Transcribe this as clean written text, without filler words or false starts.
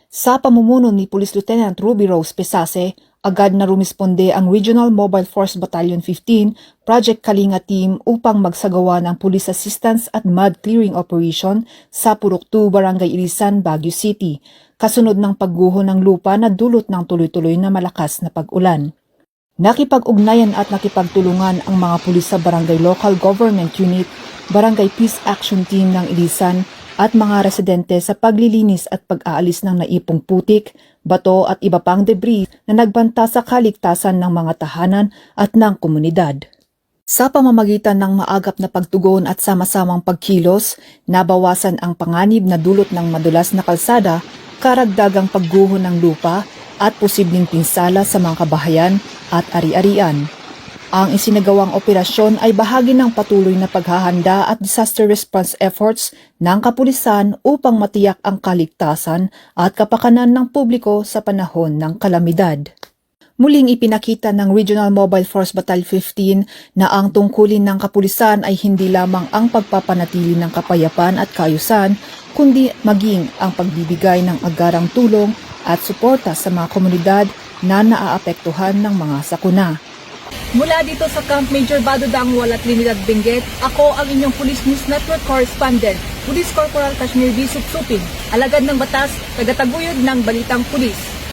Sa pamumuno ni Police Lieutenant Ruby Rose Pesase, agad na rumisponde ang Regional Mobile Force Battalion 15 Project Kalinga Team upang magsagawa ng police assistance at mud clearing operation sa Purok 2, Barangay Ilisan, Baguio City, kasunod ng pagguho ng lupa na dulot ng tuloy-tuloy na malakas na pag-ulan. Nakipag-ugnayan at nakipagtulungan ang mga pulis sa Barangay Local Government Unit, Barangay Peace Action Team ng Ilisan at mga residente sa paglilinis at pag-aalis ng naipong putik, bato at iba pang debris na nagbanta sa kaligtasan ng mga tahanan at ng komunidad. Sa pamamagitan ng maagap na pagtugon at sama-samang pagkilos, nabawasan ang panganib na dulot ng madulas na kalsada, karagdagang pagguho ng lupa at posibleng pinsala sa mga kabahayan at ari-arian. Ang isinagawang operasyon ay bahagi ng patuloy na paghahanda at disaster response efforts ng kapulisan upang matiyak ang kaligtasan at kapakanan ng publiko sa panahon ng kalamidad. Muling ipinakita ng Regional Mobile Force Battalion 15 na ang tungkulin ng kapulisan ay hindi lamang ang pagpapanatili ng kapayapaan at kaayusan, kundi maging ang pagbibigay ng agarang tulong at suporta sa mga komunidad na naaapektuhan ng mga sakuna. Mula dito sa Camp Major Badudang Walat Trinidad Benguet, ako ang inyong Police News Network Correspondent, Police Corporal Kashmir B. Supsupin, alagad ng batas, tagataguyod ng Balitang Pulis.